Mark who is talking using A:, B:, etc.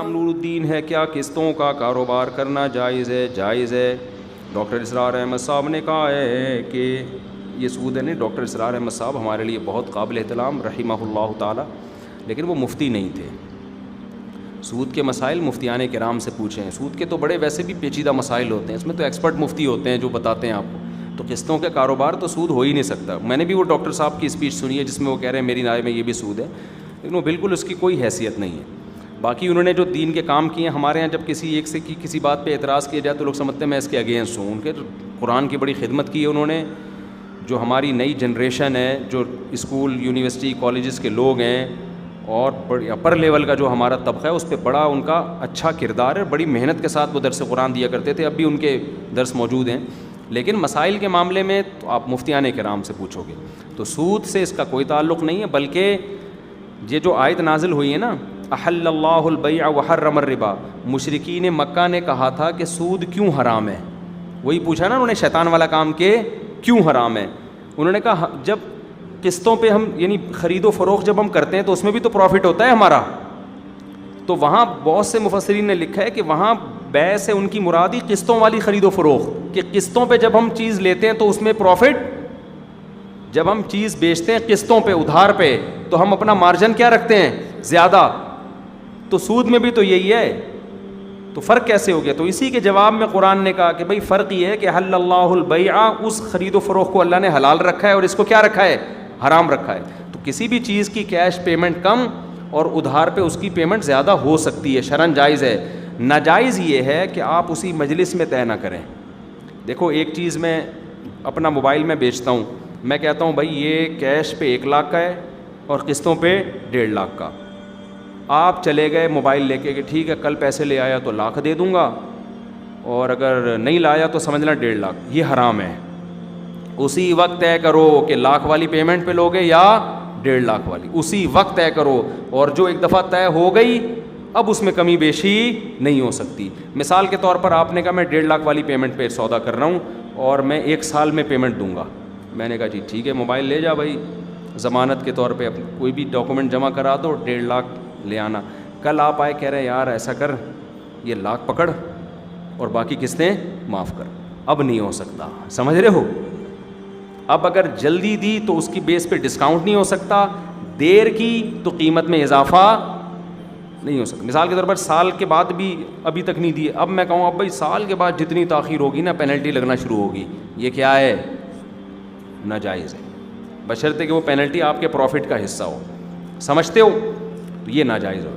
A: نام نور الدین ہے, کیا قسطوں کا کاروبار کرنا جائز ہے؟ جائز ہے. ڈاکٹر اسرار احمد صاحب نے کہا ہے کہ یہ سود ہے نہیں. ڈاکٹر اسرار احمد صاحب ہمارے لیے بہت قابل احترام رحمہ اللہ تعالی, لیکن وہ مفتی نہیں تھے. سود کے مسائل مفتیان کرام سے پوچھیں. سود کے تو بڑے ویسے بھی پیچیدہ مسائل ہوتے ہیں, اس میں تو ایکسپرٹ مفتی ہوتے ہیں جو بتاتے ہیں آپ کو. تو قسطوں کے کاروبار تو سود ہو ہی نہیں سکتا. میں نے بھی وہ ڈاکٹر صاحب کی اسپیچ سنی ہے جس میں وہ کہہ رہے ہیں میری رائے میں یہ بھی سود ہے, لیکن وہ بالکل اس کی کوئی حیثیت نہیں ہے. باقی انہوں نے جو دین کے کام کیے ہیں, ہمارے یہاں جب کسی ایک سے کسی بات پہ اعتراض کیا جائے تو لوگ سمجھتے ہیں میں اس کے اگینسٹ ہوں. ان کے قرآن کی بڑی خدمت کی ہے انہوں نے. جو ہماری نئی جنریشن ہے, جو اسکول یونیورسٹی کالجز کے لوگ ہیں, اور بڑی اپر لیول کا جو ہمارا طبقہ ہے, اس پہ بڑا ان کا اچھا کردار ہے. بڑی محنت کے ساتھ وہ درس قرآن دیا کرتے تھے, اب بھی ان کے درس موجود ہیں. لیکن مسائل کے معاملے میں تو آپ مفتیان کرام سے پوچھو گے. تو سود سے اس کا کوئی تعلق نہیں ہے, بلکہ یہ جو آیت نازل ہوئی ہے نا, احل اللہ البیع وحرم الربا, مشرکین مکہ نے کہا تھا کہ سود کیوں حرام ہے. وہی پوچھا نا انہوں نے, شیطان والا کام کہ کیوں حرام ہے. انہوں نے کہا جب قسطوں پہ ہم یعنی خرید و فروخت جب ہم کرتے ہیں تو اس میں بھی تو پروفٹ ہوتا ہے ہمارا. تو وہاں بہت سے مفسرین نے لکھا ہے کہ وہاں بیع سے ان کی مرادی قسطوں والی خرید و فروخت, کہ قسطوں پہ جب ہم چیز لیتے ہیں تو اس میں پروفٹ, جب ہم چیز بیچتے ہیں قسطوں پہ ادھار پہ تو ہم اپنا مارجن کیا رکھتے ہیں, زیادہ. تو سود میں بھی تو یہی ہے. تو فرق کیسے ہو گیا؟ تو اسی کے جواب میں قرآن نے کہا کہ بھئی فرق یہ ہے کہ حل اللہ البیع, اس خرید و فروخت کو اللہ نے حلال رکھا ہے اور اس کو کیا رکھا ہے, حرام رکھا ہے. تو کسی بھی چیز کی کیش پیمنٹ کم اور ادھار پہ اس کی پیمنٹ زیادہ ہو سکتی ہے, شرعاً جائز ہے. ناجائز یہ ہے کہ آپ اسی مجلس میں طے نہ کریں. دیکھو ایک چیز میں اپنا موبائل میں بیچتا ہوں, میں کہتا ہوں بھائی یہ کیش پہ 1 لاکھ کا ہے اور قسطوں پہ 1.5 لاکھ کا. آپ چلے گئے موبائل لے کے کہ ٹھیک ہے کل پیسے لے آیا تو 1 لاکھ دے دوں گا, اور اگر نہیں لایا تو سمجھنا 1.5 لاکھ. یہ حرام ہے. اسی وقت طے کرو کہ 1 لاکھ والی پیمنٹ پہ لوگے یا 1.5 لاکھ والی, اسی وقت طے کرو. اور جو ایک دفعہ طے ہو گئی اب اس میں کمی بیشی نہیں ہو سکتی. مثال کے طور پر آپ نے کہا میں 1.5 لاکھ والی پیمنٹ پہ سودا کر رہا ہوں اور میں 1 سال میں پیمنٹ دوں گا. میں نے کہا جی ٹھیک ہے موبائل لے جا بھائی, ضمانت کے طور پہ کوئی بھی ڈاکومنٹ جمع کرا دو, 1.5 لاکھ لے آنا. کل آپ آئے کہہ رہے ہیں یار ایسا کر یہ 1 لاکھ پکڑ اور باقی قسطیں معاف کر. اب نہیں ہو سکتا, سمجھ رہے ہو. اب اگر جلدی دی تو اس کی بیس پہ ڈسکاؤنٹ نہیں ہو سکتا, دیر کی تو قیمت میں اضافہ نہیں ہو سکتا. مثال کے طور پر سال کے بعد بھی ابھی تک نہیں دیے, اب میں کہوں اب بھائی سال کے بعد جتنی تاخیر ہوگی نا پینلٹی لگنا شروع ہوگی. یہ کیا ہے, ناجائز ہے, بشرطے کہ وہ پینلٹی آپ کے پروفٹ کا حصہ ہو. سمجھتے ہو؟ تو یہ ناجائز ہو.